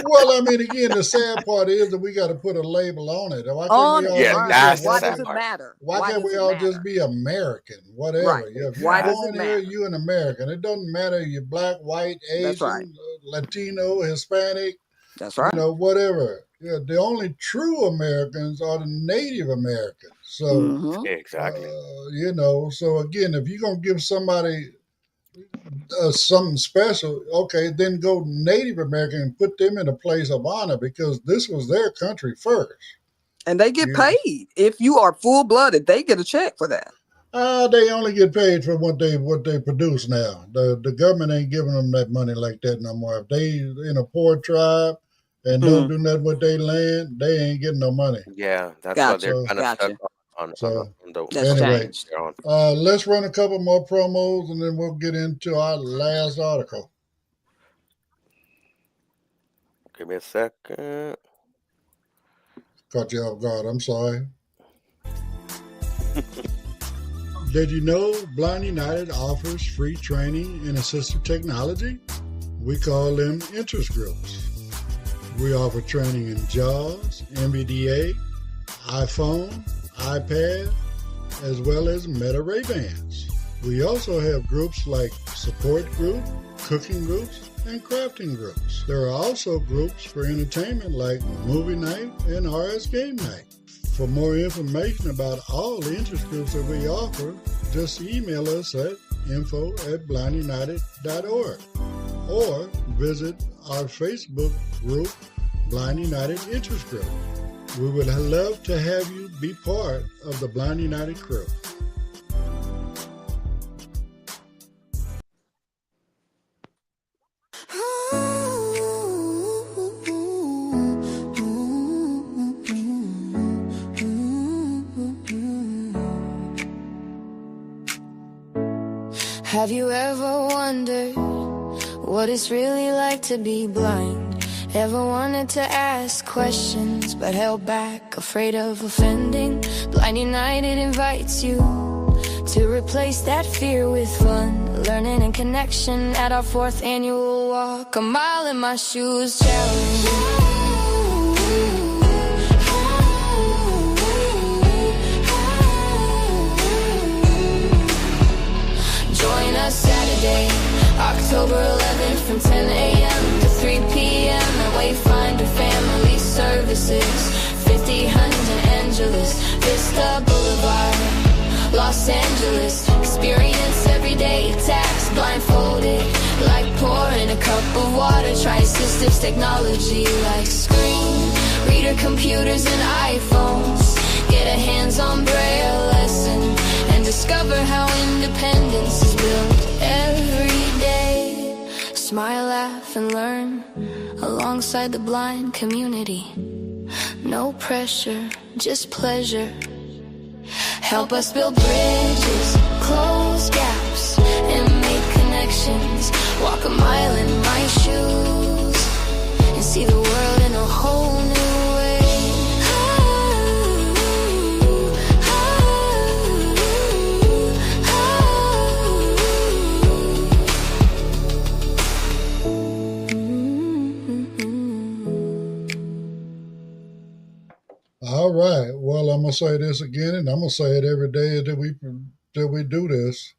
Well, I mean, again, the sad part is that we got to put a label on it. Why can't On we it, all Yeah, just right? say, that's the Why why does sad can't it part. matter? why Why can't does we it all just matter? be American, Right. whatever? If you're Why does born it here, matter? you're an American. It doesn't matter if you're black, white, That's right. Asian, Latino, Hispanic, That's right. whatever. Yeah, the only true Americans are the Native Americans. So, Mm-hmm. Exactly. so again, if you're gonna give somebody something special, okay, then go Native American and put them in a place of honor because this was their country first. And they get You, paid. If you are full blooded, they get a check for that. they only get paid for what they produce now. The government ain't giving them that money like that no more. If they in a poor tribe and don't Mm, do nothing with their land, they ain't getting no money. Yeah, that's why they're gotcha. So kind of stuck Gotcha. on so the That's on the anyway, changed. they're on. let's run a couple more promos and then we'll get into our last article. Give me a second. Caught you off guard. I'm sorry. Did you know Blind United offers free training in assistive technology? We call them interest groups. We offer training in JAWS, NVDA, iPhone, iPad, as well as Meta Ray Bans. We also have groups like support group, cooking groups, and crafting groups. There are also groups for entertainment like movie night and RS game night. For more information about all the interest groups that we offer, just email us at info@blindunited.org or visit our Facebook group, Blind United Interest Group. We would love to have you be part of the Blind United crew. Have you ever wondered what it's really like to be blind? Ever wanted to ask questions but held back, afraid of offending? Blind United invites you to replace that fear with fun, learning and connection at our 4th annual walk. A mile in my shoes challenge. Join us Saturday, October 11th from 10 a.m. to 3 p.m. at Wayfinder Family Services, 50 Angeles, Vista Boulevard, Los Angeles. Experience everyday attacks blindfolded, like pouring a cup of water. Try assistive technology like screen reader computers and iPhones. Get a hands-on braille lesson and discover how independence is built every day. Smile, laugh, and learn alongside the blind community. No pressure, just pleasure. Help us build bridges, close gaps, and make connections. Walk a mile in my shoes and see the world in a whole new way. gonna say this again, and I'm gonna say it every day that we do this.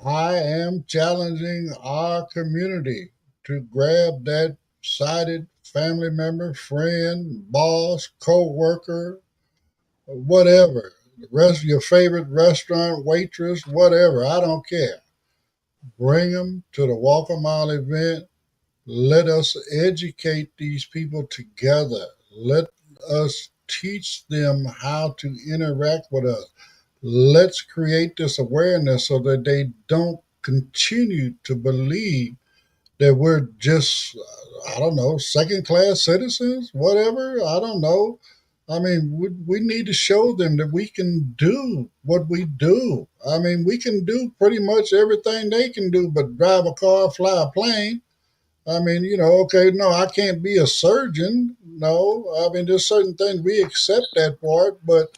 I am challenging our community to grab that sighted family member, friend, boss, co-worker, whatever. The rest of your favorite restaurant, waitress, whatever. I don't care. Bring them to the Walk a Mile event. Let us educate these people together. Let us teach them how to interact with us. Let's create this awareness so that they don't continue to believe that we're just, I don't know, second class citizens, whatever. I don't know. I mean, we need to show them that we can do what we do. I mean, we can do pretty much everything they can do, but drive a car, fly a plane. I mean, okay, no, I can't be a surgeon. No, I mean, there's certain things we accept that part, but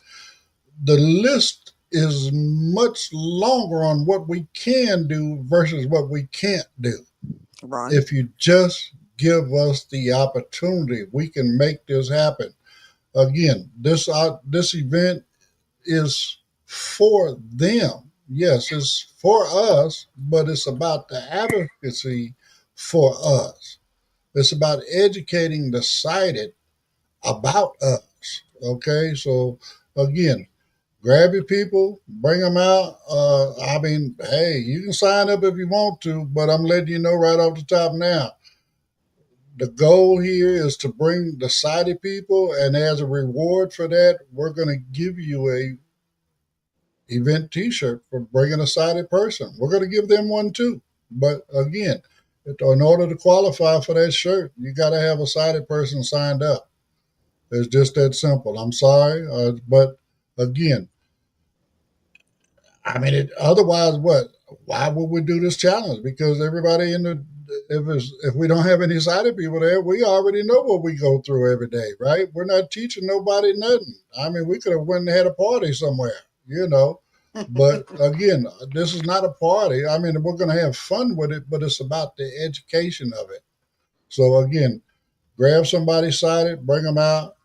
the list is much longer on what we can do versus what we can't do. Right. If you just give us the opportunity, we can make this happen. Again, this event is for them. Yes, it's for us, but it's about the advocacy for us. It's about educating the sighted about us. Okay, so again, grab your people, bring them out. I mean, hey, you can sign up if you want to, but I'm letting you know right off the top now. The goal here is to bring the sighted people, and as a reward for that, we're going to give you a event T-shirt for bringing a sighted person. We're going to give them one too. But again, in order to qualify for that shirt, you got to have a sighted person signed up. It's just that simple. I'm sorry, but again, I mean, otherwise, what? Why would we do this challenge? Because everybody if we don't have any sighted people there, we already know what we go through every day, right? We're not teaching nobody nothing. I mean, we could have went and had a party somewhere, But again, this is not a party. I mean, we're going to have fun with it, but it's about the education of it. So again, grab somebody sighted, bring them out,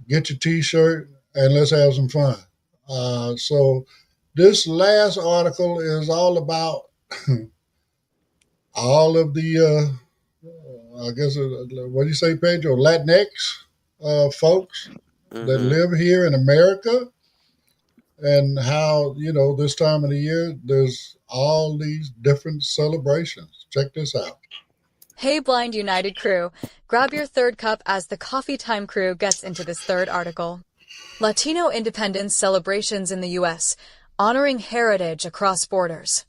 get your T-shirt, and let's have some fun. So this last article is all about all of the, I guess, what do you say, Pedro? Latinx folks that Mm-hmm. live here in America, and how, this time of the year, there's all these different celebrations. Check this out. Hey Blind United crew, grab your third cup as the Coffee Time crew gets into this third article. Latino independence celebrations in the U.S., honoring heritage across borders.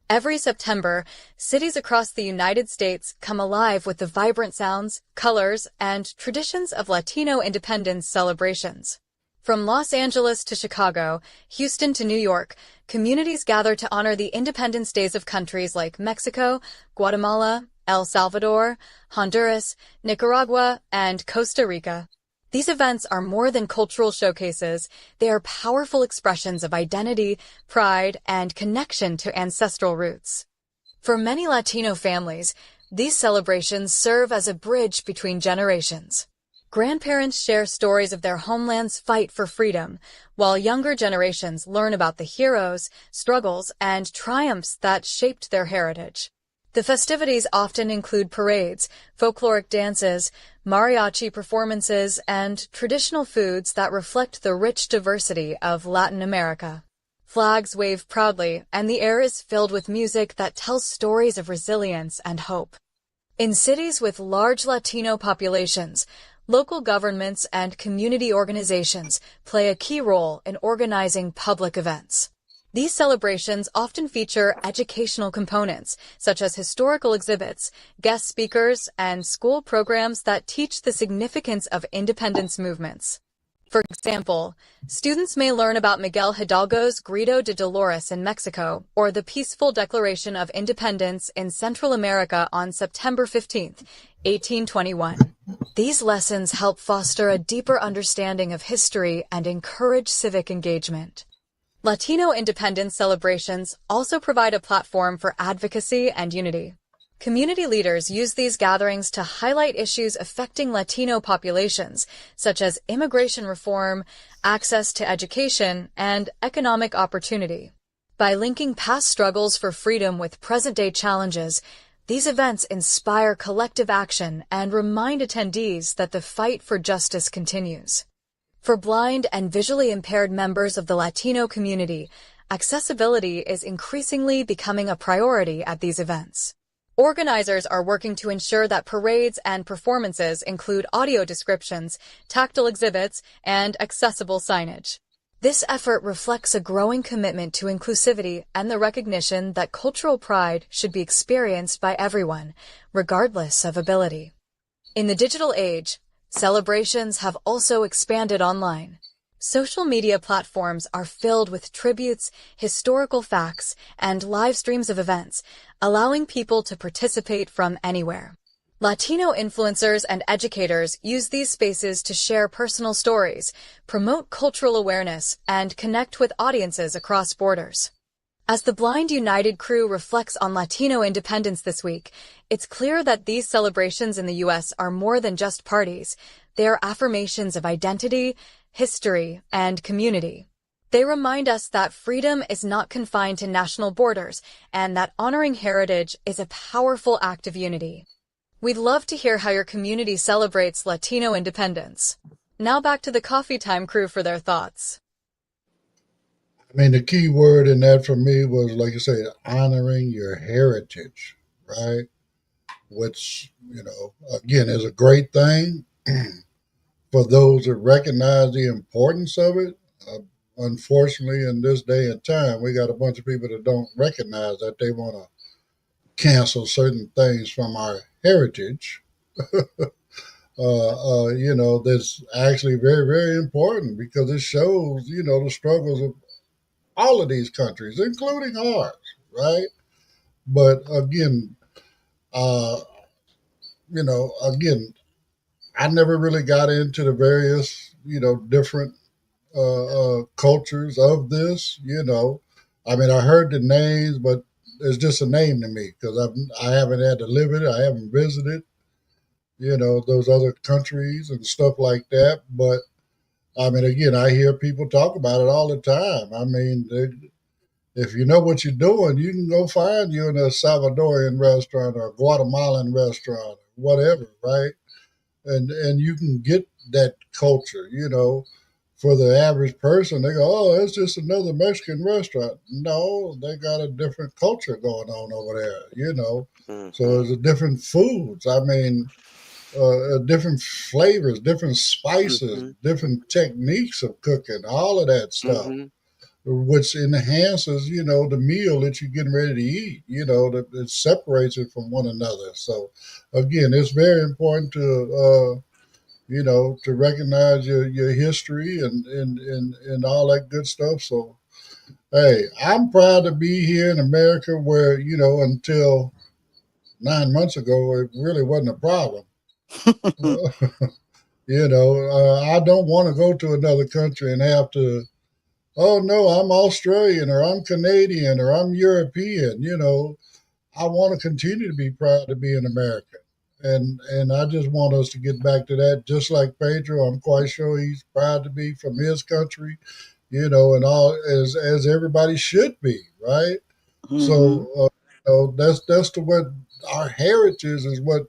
Every September, cities across the United States come alive with the vibrant sounds, colors, and traditions of Latino independence celebrations. From Los Angeles to Chicago, Houston to New York, communities gather to honor the independence days of countries like Mexico, Guatemala, El Salvador, Honduras, Nicaragua, and Costa Rica. These events are more than cultural showcases. They are powerful expressions of identity, pride, and connection to ancestral roots. For many Latino families, these celebrations serve as a bridge between generations. Grandparents share stories of their homeland's fight for freedom, while younger generations learn about the heroes, struggles, and triumphs that shaped their heritage. The festivities often include parades, folkloric dances, mariachi performances, and traditional foods that reflect the rich diversity of Latin America. Flags wave proudly, and the air is filled with music that tells stories of resilience and hope. In cities with large Latino populations, local governments and community organizations play a key role in organizing public events. These celebrations often feature educational components, such as historical exhibits, guest speakers, and school programs that teach the significance of independence movements. For example, students may learn about Miguel Hidalgo's Grito de Dolores in Mexico, or the peaceful Declaration of Independence in Central America on September 15, 1821. These lessons help foster a deeper understanding of history and encourage civic engagement. Latino independence celebrations also provide a platform for advocacy and unity. Community leaders use these gatherings to highlight issues affecting Latino populations, such as immigration reform, access to education, and economic opportunity. By linking past struggles for freedom with present-day challenges, these events inspire collective action and remind attendees that the fight for justice continues. For blind and visually impaired members of the Latino community, accessibility is increasingly becoming a priority at these events. Organizers are working to ensure that parades and performances include audio descriptions, tactile exhibits, and accessible signage. This effort reflects a growing commitment to inclusivity and the recognition that cultural pride should be experienced by everyone, regardless of ability. In the digital age, celebrations have also expanded online. Social media platforms are filled with tributes, historical facts, and live streams of events, allowing people to participate from anywhere. Latino influencers and educators use these spaces to share personal stories, promote cultural awareness, and connect with audiences across borders. As the Blind United crew reflects on Latino independence this week, it's clear that these celebrations in the U.S. are more than just parties. They are affirmations of identity, history, and community. They remind us that freedom is not confined to national borders and that honoring heritage is a powerful act of unity. We'd love to hear how your community celebrates Latino independence. Now back to the Coffee Time crew for their thoughts. I mean, the key word in that for me was, like you say, honoring your heritage, right? Which, again, is a great thing for those that recognize the importance of it. Unfortunately, in this day and time, we got a bunch of people that don't recognize that. They want to cancel certain things from our heritage. That's actually very, very important because it shows, the struggles of all of these countries, including ours, right? But again, uh, again, I never really got into the various, different cultures of this. I mean, I heard the names, but it's just a name to me because I haven't had to live it. I haven't visited, those other countries and stuff like that. But I mean, again, I hear people talk about it all the time. I mean, if you know what you're doing, you can go find you in a Salvadorian restaurant or a Guatemalan restaurant, whatever, right? And you can get that culture, For the average person, they go, "Oh, it's just another Mexican restaurant." No, they got a different culture going on over there. So Mm-hmm. there's a different foods. I mean, different flavors, different spices, Mm-hmm. different techniques of cooking, all of that stuff, Mm-hmm. which enhances, the meal that you're getting ready to eat. That it separates it from one another. So, again, it's very important to recognize your history and all that good stuff. So, hey, I'm proud to be here in America where, until 9 months ago, it really wasn't a problem. I don't want to go to another country and have to, oh no, I'm Australian or I'm Canadian or I'm European. I want to continue to be proud to be an American. And I just want us to get back to that. Just like Pedro, I'm quite sure he's proud to be from his country, and all as everybody should be, right? Mm-hmm. So that's the what our heritage is. What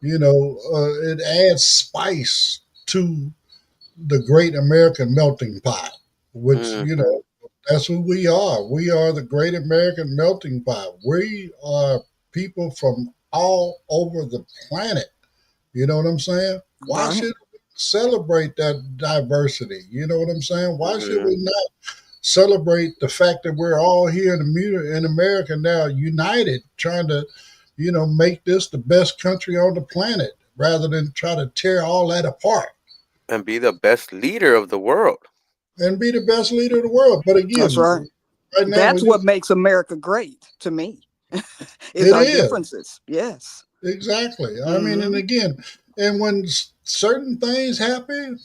it adds spice to the great American melting pot, which, Mm-hmm. that's who we are. We are the great American melting pot. We are people from all over the planet. You know what I'm saying? Why Right. should we celebrate that diversity? You know what I'm saying? Why should Mm-hmm. we not celebrate the fact that we're all here in America now, united, trying to, make this the best country on the planet rather than try to tear all that apart And be the best leader of the world. and be the best leader of the world. But That's again, right. right now we That's what just makes America great to me. Is it our is differences. Yes. exactly. I mean, and Mm-hmm. again, and when certain things happen,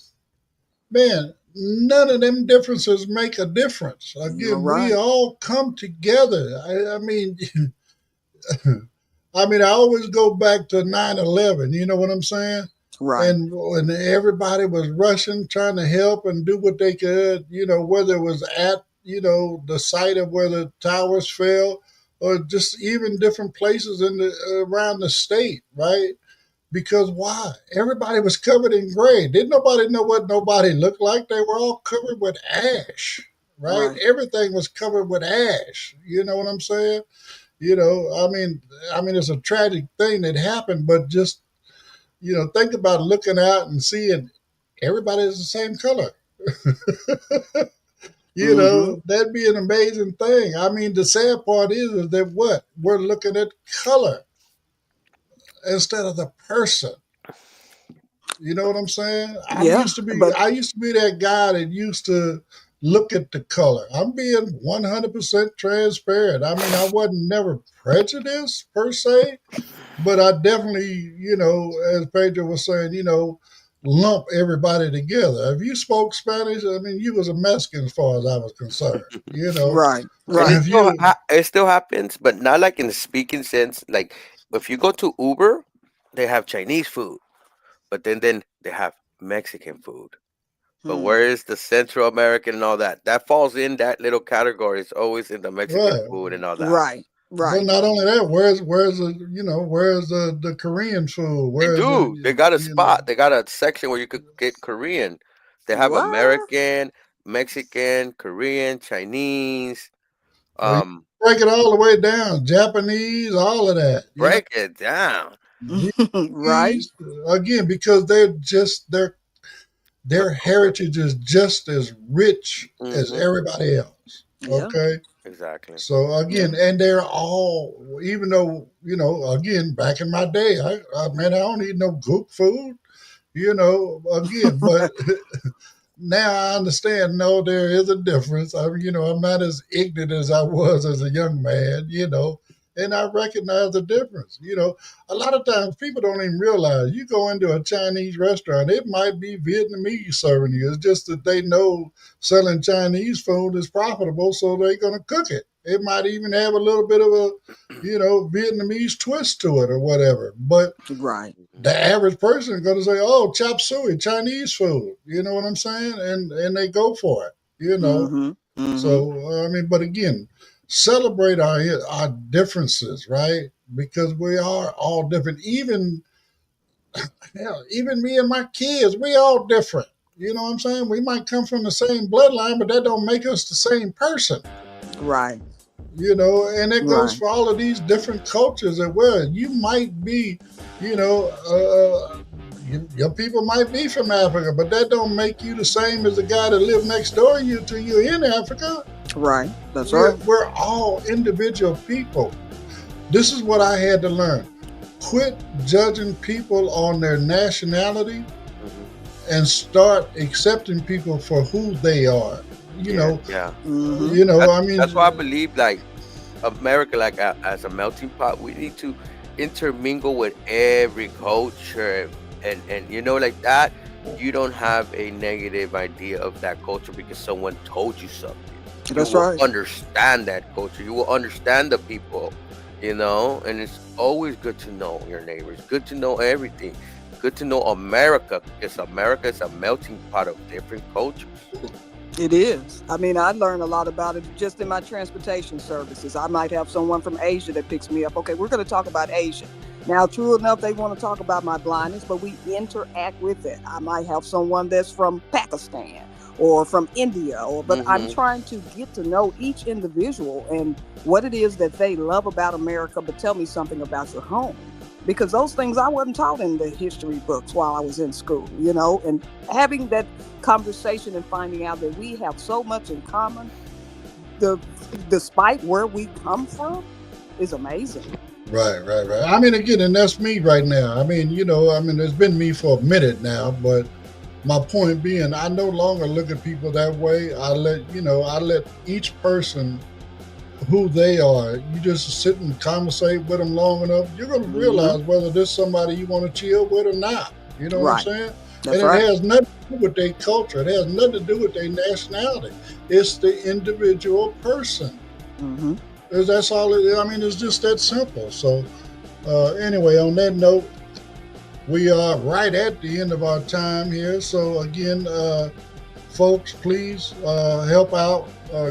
man, none of them differences make a difference. You're Again, we right. all come together. I mean, I mean, I always go back to 9/11. You know what I'm saying? Right. And everybody was rushing, trying to help and do what they could. Whether it was at the site of where the towers fell, or just even different places in the around the state, right? Because why? Everybody was covered in gray. Didn't nobody know what nobody looked like? They were all covered with ash, right? Right. Everything was covered with ash. You know what I'm saying? I mean, it's a tragic thing that happened, but just think about looking out and seeing everybody is the same color. Mm-hmm. That'd be an amazing thing. I mean, the sad part is that what we're looking at color instead of the person. You know what I'm saying? I Yeah. used to be But I used to be that guy that used to look at the color. I'm being 100% transparent. I mean, I wasn't never prejudiced per se, but I definitely, as Pedro was saying, lump everybody together. If you spoke Spanish, I mean, you was a Mexican as far as I was concerned. right. And Right. If you it still happens, but not like in the speaking sense. Like if you go to Uber, they have Chinese food, but then they have Mexican food. But Hmm. where is the Central American and all that? That falls in that little category. It's always in the Mexican right, food and all that. Right. but Right. not only that, where's the Korean food? They Where's the do. They got a spot. They got a section where you could get Korean. They have What? American, Mexican, Korean, Chinese. or you Um, break it all the way down, Japanese, all of that. break it down. right. Vietnamese, again, because their heritage is just as rich as Mm-hmm. everybody else. Yeah. Okay. Exactly. So Yeah. again, and they're all, even though, again, back in my day, man, I don't eat no gook food, again, but now I understand. No, there is a difference. I'm not as ignorant as I was as a young man, and I recognize the difference. A lot of times people don't even realize you go into a Chinese restaurant, it might be Vietnamese serving you. It's just that they know selling Chinese food is profitable, so they're going to cook it. It might even have a little bit of a, Vietnamese twist to it or whatever. But Right. the average person is going to say, "Oh, chop suey, Chinese food." You know what I'm saying? And they go for it. Mm-hmm. Mm-hmm. So I mean, but again, celebrate our differences, right? Because we are all different. Even me and my kids, we all different. You know what I'm saying? We might come from the same bloodline, but that don't make us the same person. Right. And it goes Right. for all of these different cultures as well. You might be, you know, your people might be from Africa, but that don't make you the same as the guy that lived next door to you in Africa. Right. That's We're, right. we're all individual people. This is what I had to learn. Quit judging people on their nationality and start accepting people for who they are. You Yeah, know, yeah. Mm-hmm. I mean, That's why I believe like America, like as a melting pot, we need to intermingle with every culture, and like that. You don't have a negative idea of that culture because someone told you something. You That's will right. understand that culture. You will understand the people, and it's always good to know your neighbors. Good to know everything. Good to know America because America is a melting pot of different cultures. It is. I mean, I learned a lot about it just in my transportation services. I might have someone from Asia that picks me up. Okay, we're going to talk about Asia. Now, true enough, they want to talk about my blindness, but we interact with it. I might have someone that's from Pakistan or from India, but I'm Mm-hmm. trying to get to know each individual and what it is that they love about America, but tell me something about your home. Because those things I wasn't taught in the history books while I was in school, and having that conversation and finding out that we have so much in common, despite where we come from, is amazing. right, right, right. I mean, again, and that's me right now. I mean, it's been me for a minute now, but my point being, I no longer look at people that way. I let each person who they are. You just sit and conversate with them long enough, you're going to Mm-hmm. realize whether this is somebody you want to chill with or not. You know what I'm Right. saying? That's And it right. has nothing to do with their culture. It has nothing to do with their nationality. It's the individual person. Mm-hmm. That's all. I mean, it's just that simple. So Anyway, on that note, we are right at the end of our time here. So again, folks, please help out.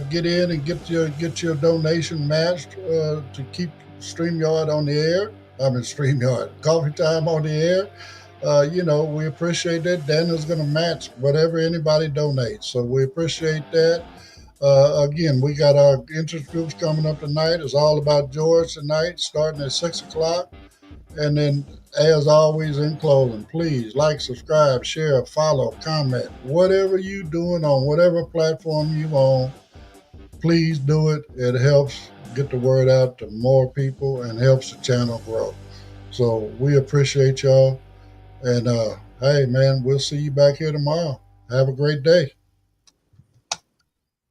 Get in and get your donation matched to keep StreamYard on the air. I mean StreamYard, Coffee Time on the air. We appreciate that. Daniel's going to match whatever anybody donates. So we appreciate that. Again, we got our interest groups coming up tonight. It's all about George tonight, starting at 6 o'clock. And then, as always, in closing, please like, subscribe, share, follow, comment. Whatever you doing on whatever platform you on, please do it. It helps get the word out to more people and helps the channel grow. So we appreciate y'all. And hey, man, we'll see you back here tomorrow. Have a great day.